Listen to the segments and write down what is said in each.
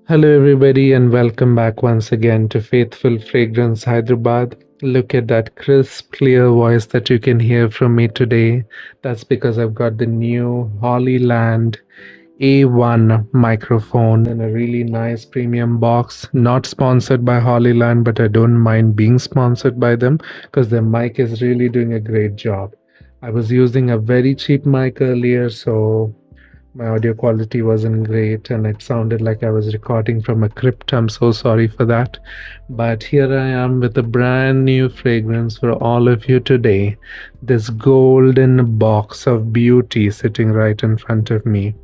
Hello, everybody, and welcome back once again to Faithful Fragrance Hyderabad. Look at that crisp, clear voice that you can hear from me today. That's because I've got the new Hollyland A1 microphone in a really nice premium box. Not sponsored by Hollyland, but I don't mind being sponsored by them because their mic is really doing a great job. I was using a very cheap mic earlier, so my audio quality wasn't great and it sounded like I was recording from a crypt. I'm so sorry for that. But here I am with a brand new fragrance for all of you today. This golden box of beauty sitting right in front of me,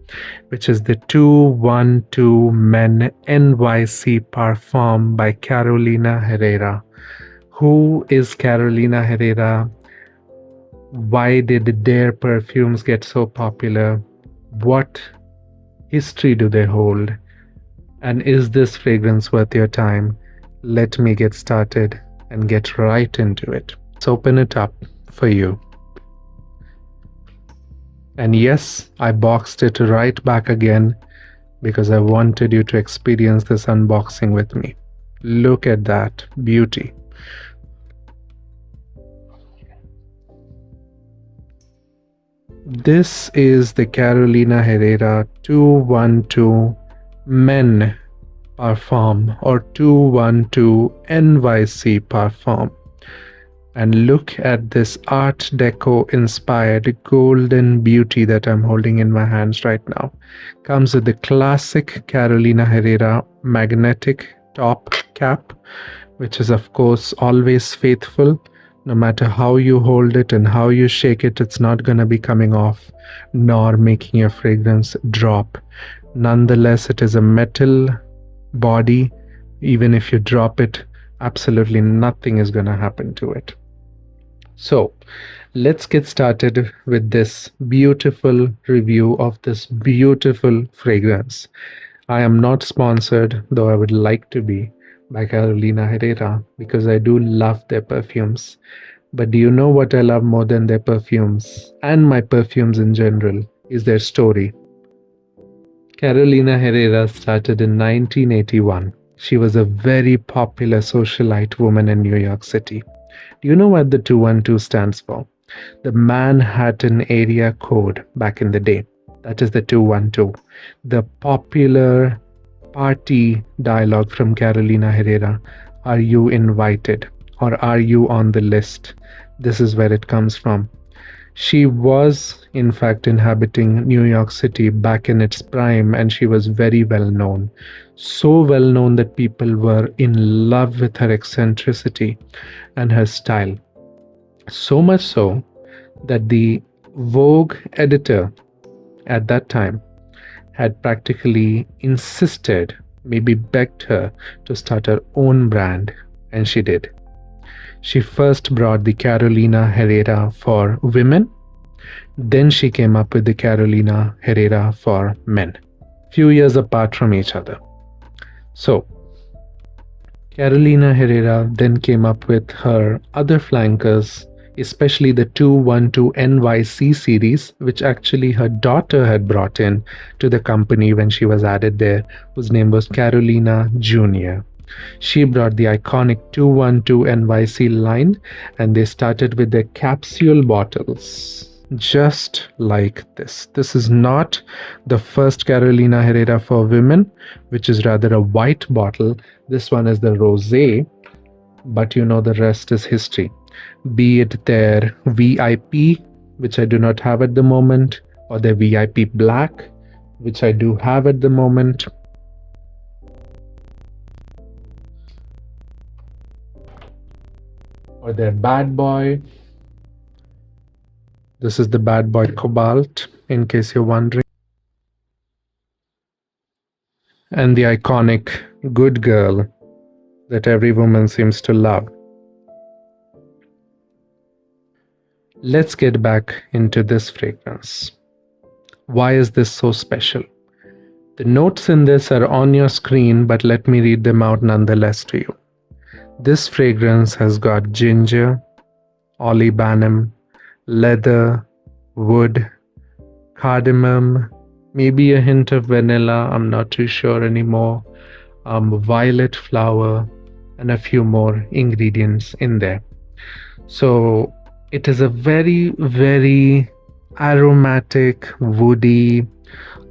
which is the 212 Men NYC Parfum by Carolina Herrera. Who is Carolina Herrera? Why did their perfumes get so popular? What history do they hold? And is this fragrance worth your time? Let me get started and get right into it. Let's open it up for you. And yes, I boxed it right back again because I wanted you to experience this unboxing with me. Look at that beauty. This is the Carolina Herrera 212 Men Parfum or 212 NYC Parfum. And look at this Art Deco inspired golden beauty that I'm holding in my hands right now. Comes with the classic Carolina Herrera magnetic top cap, which is of course always faithful. No matter how you hold it and how you shake it, it's not going to be coming off nor making your fragrance drop. Nonetheless, it is a metal body. Even if you drop it, absolutely nothing is going to happen to it. So let's get started with this beautiful review of this beautiful fragrance. I am not sponsored, though I would like to be, by Carolina Herrera because I do love their perfumes. But do you know what I love more than their perfumes and my perfumes in general is their story. Carolina Herrera started in 1981. She was a very popular socialite woman in New York City. Do you know what the 212 stands for? The Manhattan Area Code back in the day. That is the 212. The popular party dialogue from Carolina Herrera. Are you invited or are you on the list? This is where it comes from. She was, in fact, inhabiting New York City back in its prime, and she was very well known. So well known that people were in love with her eccentricity and her style. So much so that the Vogue editor at that time had practically insisted, maybe begged her to start her own brand, and she did. She first brought the Carolina Herrera for women, then she came up with the Carolina Herrera for men, few years apart from each other. So, Carolina Herrera then came up with her other flankers, especially the 212 NYC series, which actually her daughter had brought in to the company when she was added there, whose name was Carolina Jr. She brought the iconic 212 NYC line, and they started with their capsule bottles. Just like this. This is not the first Carolina Herrera for women, which is rather a white bottle. This one is the rosé, but you know the rest is history. Be it their VIP, which I do not have at the moment, or their VIP Black, which I do have at the moment. Or their Bad Boy. This is the Bad Boy Cobalt, in case you're wondering. And the iconic Good Girl that every woman seems to love. Let's get back into this fragrance. Why is this so special? The notes in this are on your screen, but let me read them out nonetheless to you. This fragrance has got ginger, olibanum, leather, wood, cardamom, maybe a hint of vanilla, I'm not too sure anymore, violet flower, and a few more ingredients in there. So it is a very, very aromatic, woody,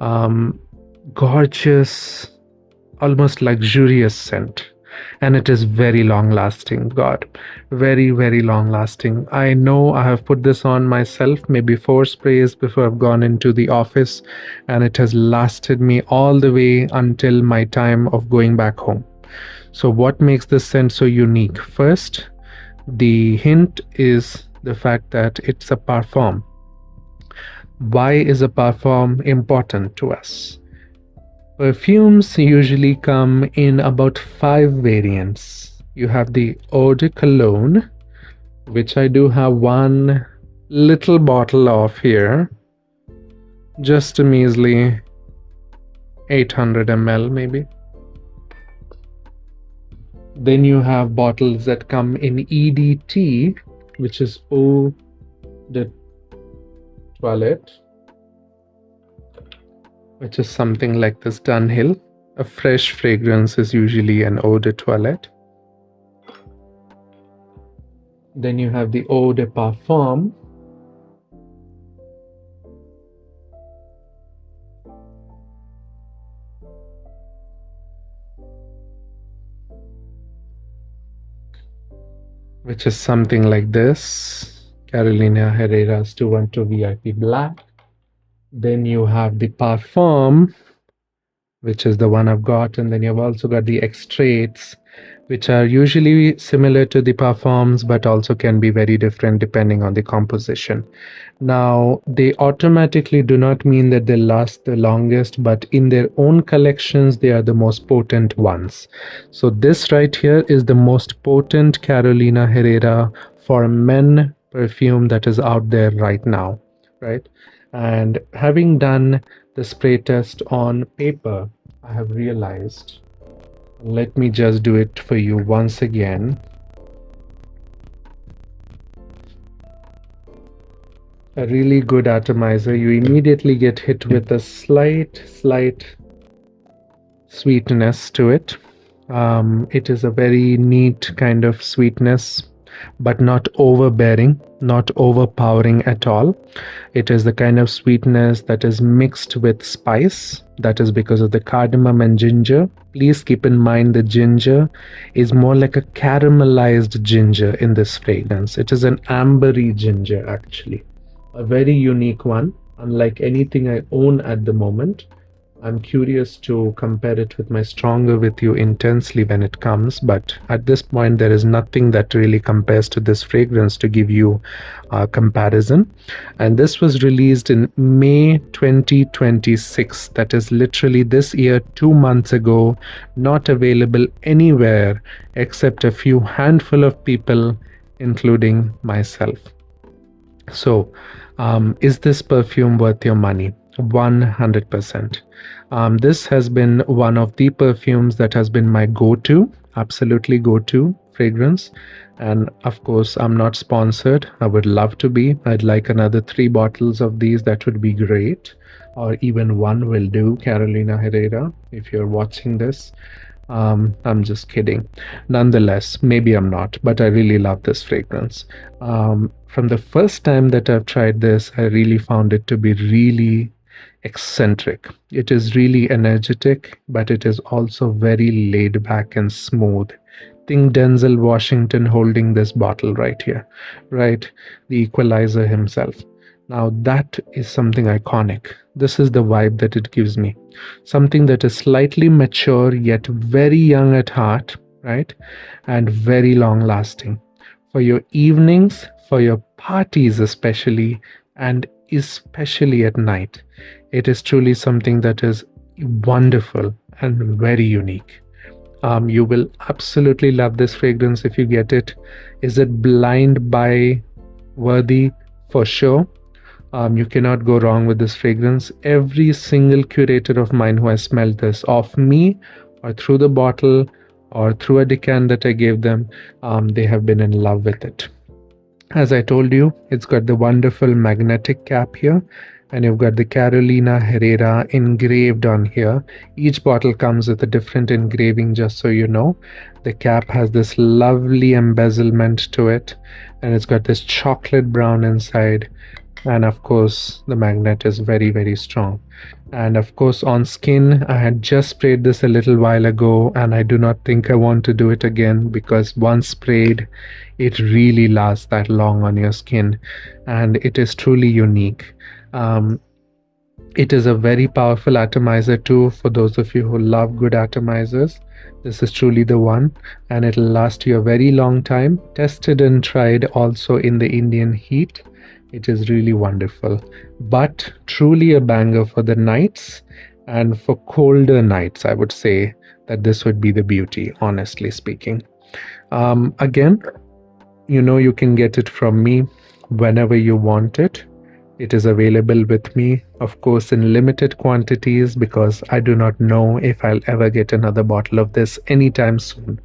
um, gorgeous, almost luxurious scent. And it is very long lasting. God, very, very long lasting. I know I have put this on myself, maybe 4 sprays before I've gone into the office, and it has lasted me all the way until my time of going back home. So, what makes this scent so unique? First, the hint is the fact that it's a parfum. Why is a parfum important to us? Perfumes usually come in about 5 variants. You have the eau de cologne, which I do have one little bottle of here, just a measly 800 ml maybe. Then you have bottles that come in EDT, which is eau de toilette, which is something like this Dunhill. A fresh fragrance is usually an eau de toilette. Then you have the eau de parfum, which is something like this, Carolina Herrera's 212 VIP Black. Then you have the parfum, which is the one I've got, and then you've also got the extracts, which are usually similar to the parfums but also can be very different depending on the composition. Now, they automatically do not mean that they last the longest, but in their own collections, they are the most potent ones. So this right here is the most potent Carolina Herrera for men perfume that is out there right now, right? And having done the spray test on paper, I have realized, let me just do it for you once again. A really good atomizer, you immediately get hit with a slight sweetness to it. It is a very neat kind of sweetness, but not overbearing, not overpowering at all. It is the kind of sweetness that is mixed with spice. That is because of the cardamom and ginger. Please keep in mind the ginger is more like a caramelized ginger in this fragrance. It is an ambery ginger actually. A very unique one, unlike anything I own at the moment. I'm curious to compare it with my Stronger With You Intensely when it comes, but at this point there is nothing that really compares to this fragrance to give you a comparison. And this was released in May 2026, that is literally this year, 2 months ago, not available anywhere except a few handful of people, including myself. So, is this perfume worth your money? 100%. This has been one of the perfumes that has been my go-to, absolutely go-to fragrance. And of course, I'm not sponsored. I would love to be. I'd like another 3 bottles of these. That would be great. Or even 1 will do, Carolina Herrera, if you're watching this. I'm just kidding. Nonetheless, maybe I'm not, but I really love this fragrance. From the first time that I've tried this, I really found it to be really eccentric. It is really energetic, but it is also very laid back and smooth. Think Denzel Washington holding this bottle right here, right? The equalizer himself. Now that is something iconic. This is the vibe that it gives me. Something that is slightly mature yet very young at heart, right? And very long lasting. For your evenings, for your parties especially, and especially at night. It is truly something that is wonderful and very unique. You will absolutely love this fragrance if you get it. Is it blind buy worthy? For sure. You cannot go wrong with this fragrance. Every single curator of mine who has smelled this off me or through the bottle or through a decant that I gave them, they have been in love with it. As I told you, it's got the wonderful magnetic cap here, and you've got the Carolina Herrera engraved on here. Each bottle comes with a different engraving, just so you know. The cap has this lovely embezzlement to it, and it's got this chocolate brown inside. And of course, the magnet is very, very strong. And of course, on skin, I had just sprayed this a little while ago, and I do not think I want to do it again because once sprayed, it really lasts that long on your skin, and it is truly unique. Um, it is a very powerful atomizer too, for those of you who love good atomizers. This is truly the one, and it'll last you a very long time. Tested and tried also in the Indian heat. It is really wonderful, but truly a banger for the nights, and for colder nights, I would say that this would be the beauty, honestly speaking. Again, you know, you can get it from me whenever you want it. It is available with me, of course, in limited quantities, because I do not know if I'll ever get another bottle of this anytime soon.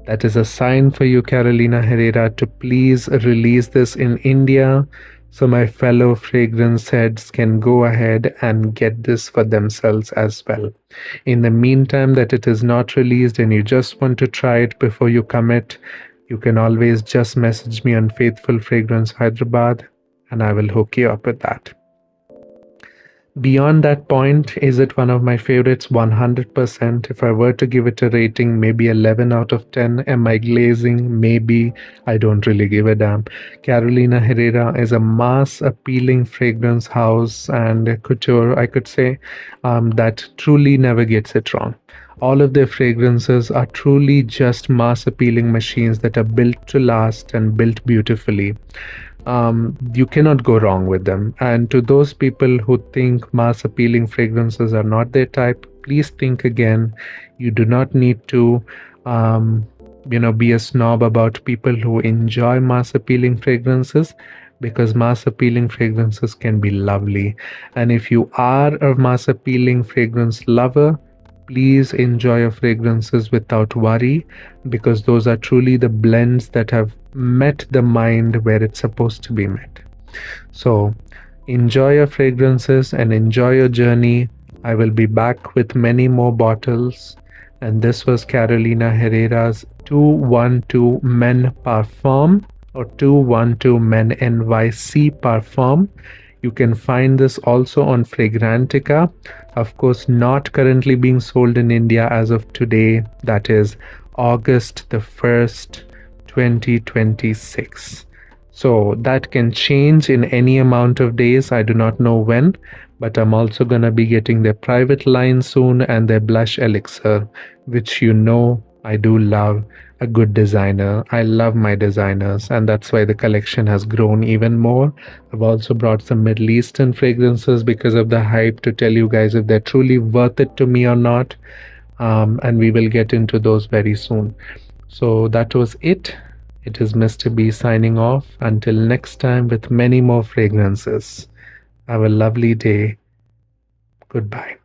That is a sign for you, Carolina Herrera, to please release this in India so my fellow fragrance heads can go ahead and get this for themselves as well. In the meantime, that it is not released and you just want to try it before you commit, you can always just message me on Faithful Fragrance Hyderabad, and I will hook you up with that. Beyond that point, is it one of my favorites? 100%. If I were to give it a rating, maybe 11 out of 10. Am I glazing? Maybe. I don't really give a damn. Carolina Herrera is a mass appealing fragrance house and couture, I could say, that truly never gets it wrong. All of their fragrances are truly just mass appealing machines that are built to last and built beautifully. You cannot go wrong with them. And to those people who think mass appealing fragrances are not their type, please think again. You do not need to, be a snob about people who enjoy mass appealing fragrances, because mass appealing fragrances can be lovely. And if you are a mass appealing fragrance lover, please enjoy your fragrances without worry, because those are truly the blends that have met the mind where it's supposed to be met. So enjoy your fragrances and enjoy your journey. I will be back with many more bottles. And this was Carolina Herrera's 212 Men Parfum, or 212 Men NYC Parfum. You can find this also on Fragrantica. Of course, not currently being sold in India as of today. That is August the 1st, 2026. So that can change in any amount of days. I do not know when, but I'm also going to be getting their private line soon and their blush elixir, which you know I do love. A good designer. I love my designers, and that's why the collection has grown even more. I've also brought some Middle Eastern fragrances because of the hype, to tell you guys if they're truly worth it to me or not. And we will get into those very soon. So that was it. It is Mr. B signing off. Until next time with many more fragrances. Have a lovely day. Goodbye.